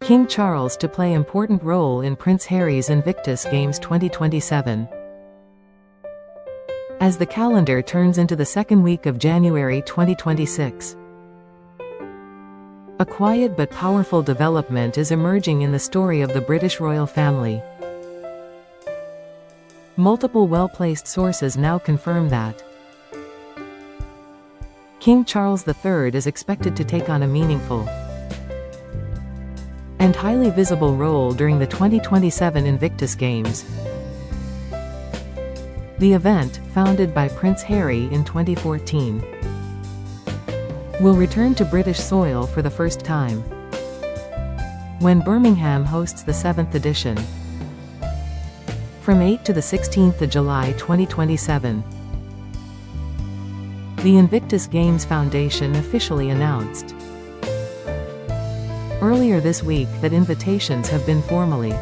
King Charles to play important role in Prince Harry's Invictus Games 2027. As the calendar turns into the second week of January 2026. A quiet but powerful development is emerging in the story of the British royal family. Multiple well-placed sources now confirm that King Charles III is expected to take on a meaningful and highly visible role during the 2027 Invictus Games. The event, founded by Prince Harry in 2014, will return to British soil for the first time, when Birmingham hosts the 7th edition. From 8 to the 16th of July 2027. The Invictus Games Foundation officially announced earlier this week that invitations have been formally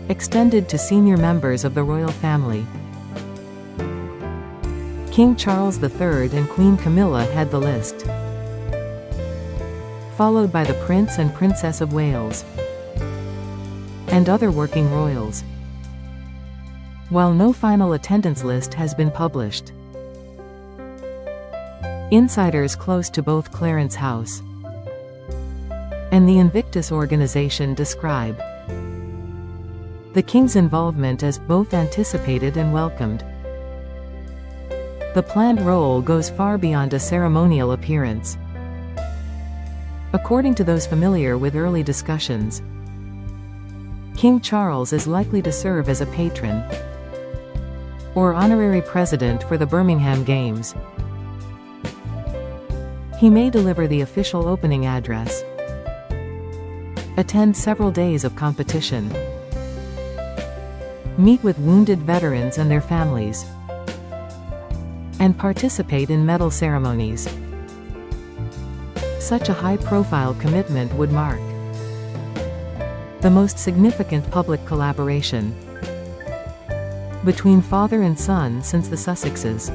extended to senior members of the royal family. King Charles III and Queen Camilla head the list, followed by the Prince and Princess of Wales and other working royals, while no final attendance list has been published. Insiders close to both Clarence House and the Invictus organization describe the King's involvement as both anticipated and welcomed. The planned role goes far beyond a ceremonial appearance. According to those familiar with early discussions, King Charles is likely to serve as a patron or honorary president for the Birmingham Games. He may deliver the official opening address, attend several days of competition, meet with wounded veterans and their families, and participate in medal ceremonies. Such a high-profile commitment would mark the most significant public collaboration between father and son since the Sussexes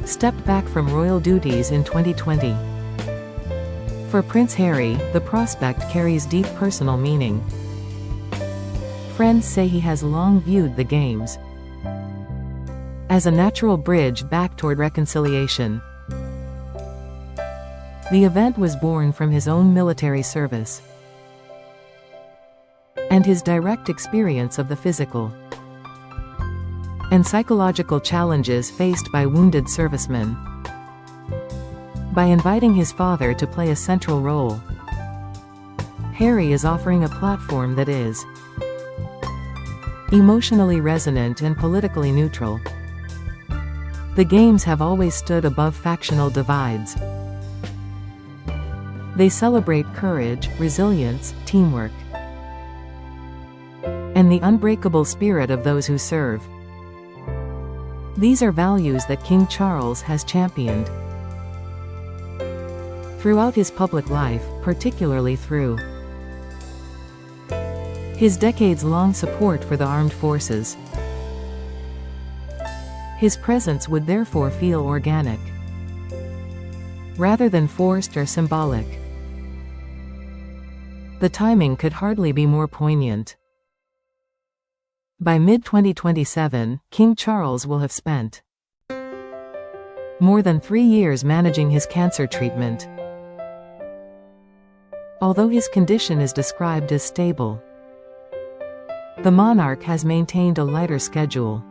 stepped back from royal duties in 2020. For Prince Harry, the prospect carries deep personal meaning. Friends say he has long viewed the Games as a natural bridge back toward reconciliation. The event was born from his own military service and his direct experience of the physical and psychological challenges faced by wounded servicemen. By inviting his father to play a central role, Harry is offering a platform that is emotionally resonant and politically neutral. The Games have always stood above factional divides. They celebrate courage, resilience, teamwork, and the unbreakable spirit of those who serve. These are values that King Charles has championed throughout his public life, particularly through his decades-long support for the armed forces. His presence would therefore feel organic, rather than forced or symbolic. The timing could hardly be more poignant. By mid-2027, King Charles will have spent more than 3 years managing his cancer treatment. Although his condition is described as stable, the monarch has maintained a lighter schedule,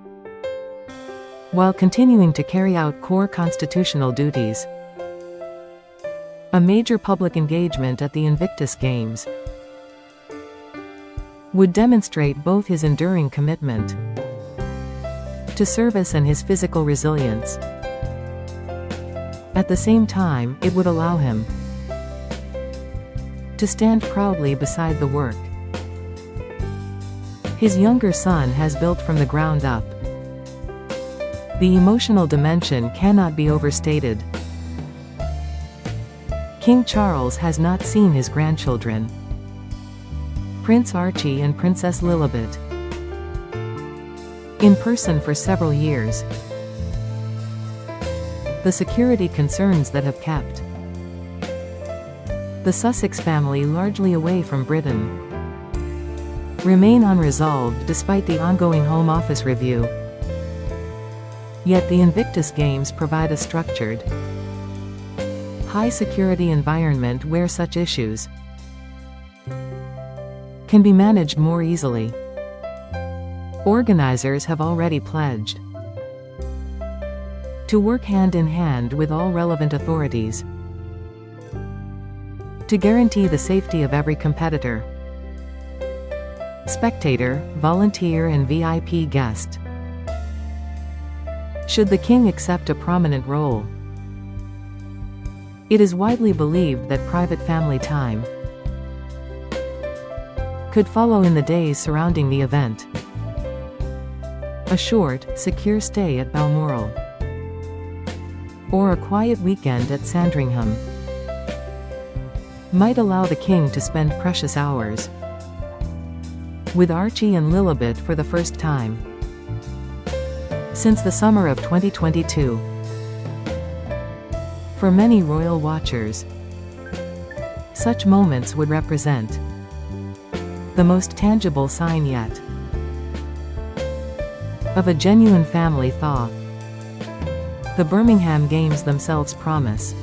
while continuing to carry out core constitutional duties. A major public engagement at the Invictus Games would demonstrate both his enduring commitment to service and his physical resilience. At the same time, it would allow him to stand proudly beside the work his younger son has built from the ground up. The emotional dimension cannot be overstated. King Charles has not seen his grandchildren, Prince Archie and Princess Lilibet, in person for several years. The security concerns that have kept The Sussex family, largely away from Britain, remain unresolved despite the ongoing Home Office review. Yet the Invictus Games provide a structured, high-security environment where such issues can be managed more easily. Organizers have already pledged to work hand in hand with all relevant authorities to guarantee the safety of every competitor, spectator, volunteer and VIP guest. Should the king accept a prominent role, it is widely believed that private family time could follow in the days surrounding the event. A short, secure stay at Balmoral, or a quiet weekend at Sandringham, might allow the king to spend precious hours with Archie and Lilibet for the first time since the summer of 2022. For many royal watchers, such moments would represent the most tangible sign yet of a genuine family thaw. The Birmingham Games themselves promise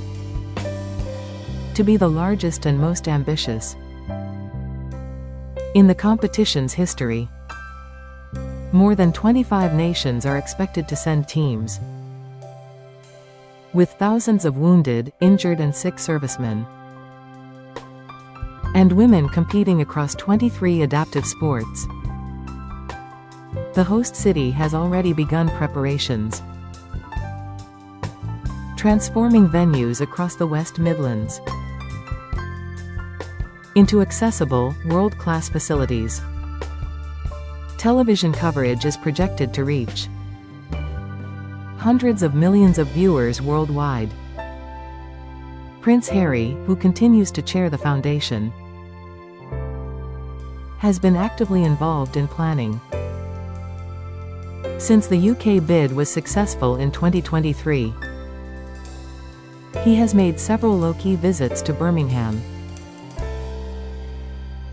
to be the largest and most ambitious in the competition's history. More than 25 nations are expected to send teams, with thousands of wounded, injured and sick servicemen and women competing across 23 adaptive sports. The host city has already begun preparations, transforming venues across the West Midlands into accessible, world-class facilities. Television coverage is projected to reach hundreds of millions of viewers worldwide. Prince Harry, who continues to chair the foundation, has been actively involved in planning since the UK bid was successful in 2023. He has made several low-key visits to Birmingham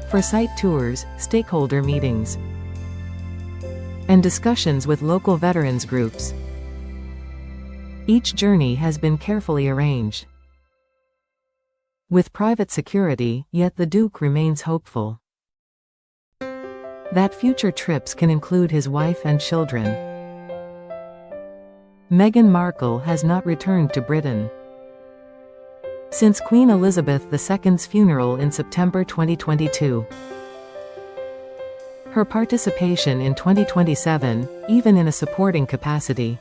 for site tours, stakeholder meetings, and discussions with local veterans groups. Each journey has been carefully arranged with private security, yet the Duke remains hopeful that future trips can include his wife and children. Meghan Markle has not returned to Britain since Queen Elizabeth II's funeral in September 2022. Her participation in 2027, even in a supporting capacity,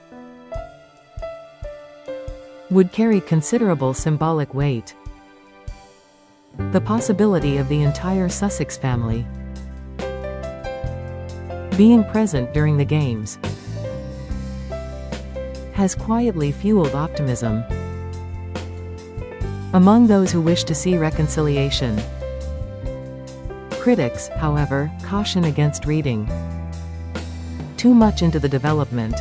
would carry considerable symbolic weight. The possibility of the entire Sussex family being present during the Games has quietly fueled optimism among those who wish to see reconciliation. Critics, however, caution against reading too much into the development.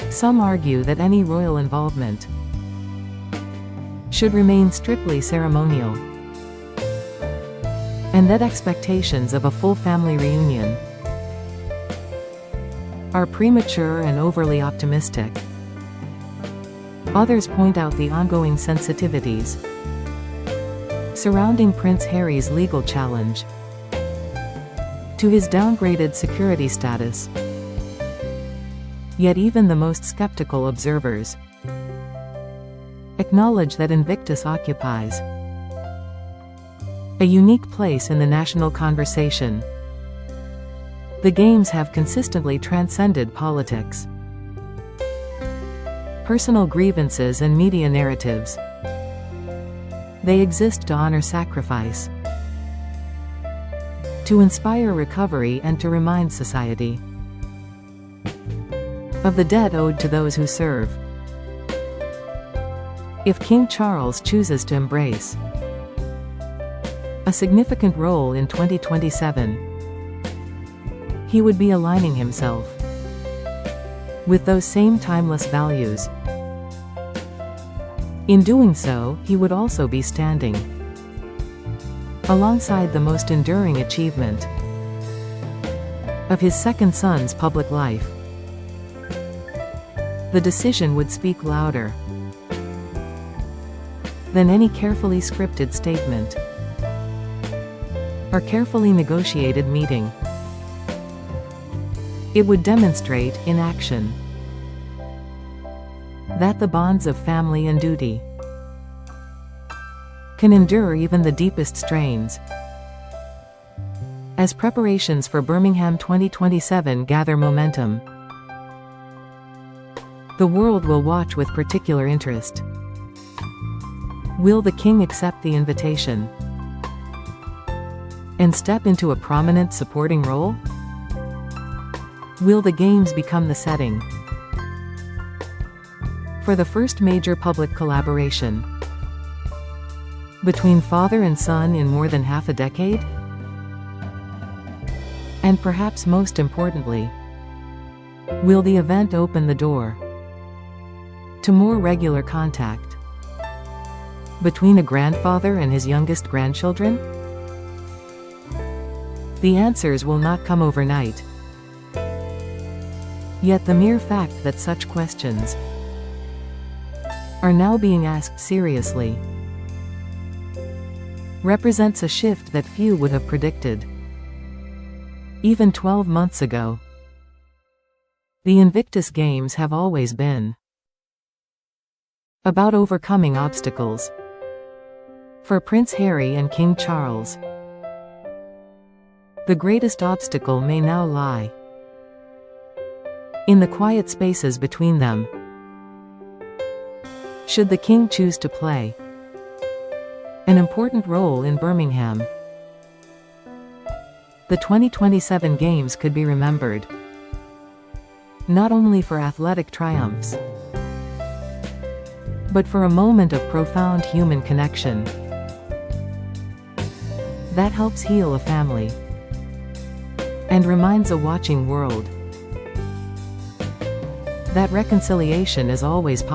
Some argue that any royal involvement should remain strictly ceremonial, and that expectations of a full family reunion are premature and overly optimistic. Others point out the ongoing sensitivities surrounding Prince Harry's legal challenge to his downgraded security status. Yet even the most skeptical observers acknowledge that Invictus occupies a unique place in the national conversation. The Games have consistently transcended politics, personal grievances and media narratives. They exist to honor sacrifice, to inspire recovery and to remind society of the debt owed to those who serve. If King Charles chooses to embrace a significant role in 2027, he would be aligning himself with those same timeless values. In doing so, he would also be standing alongside the most enduring achievement of his second son's public life. The decision would speak louder than any carefully scripted statement or carefully negotiated meeting. It would demonstrate, in action, that the bonds of family and duty can endure even the deepest strains. As preparations for Birmingham 2027 gather momentum, the world will watch with particular interest. Will the king accept the invitation and step into a prominent supporting role? Will the games become the setting for the first major public collaboration between father and son in more than half a decade? And perhaps most importantly, will the event open the door to more regular contact between a grandfather and his youngest grandchildren? The answers will not come overnight. Yet the mere fact that such questions are now being asked seriously represents a shift that few would have predicted even 12 months ago. The Invictus Games have always been about overcoming obstacles. For Prince Harry and King Charles, the greatest obstacle may now lie in the quiet spaces between them. Should the king choose to play an important role in Birmingham, the 2027 Games could be remembered not only for athletic triumphs, but for a moment of profound human connection that helps heal a family and reminds a watching world that reconciliation is always possible.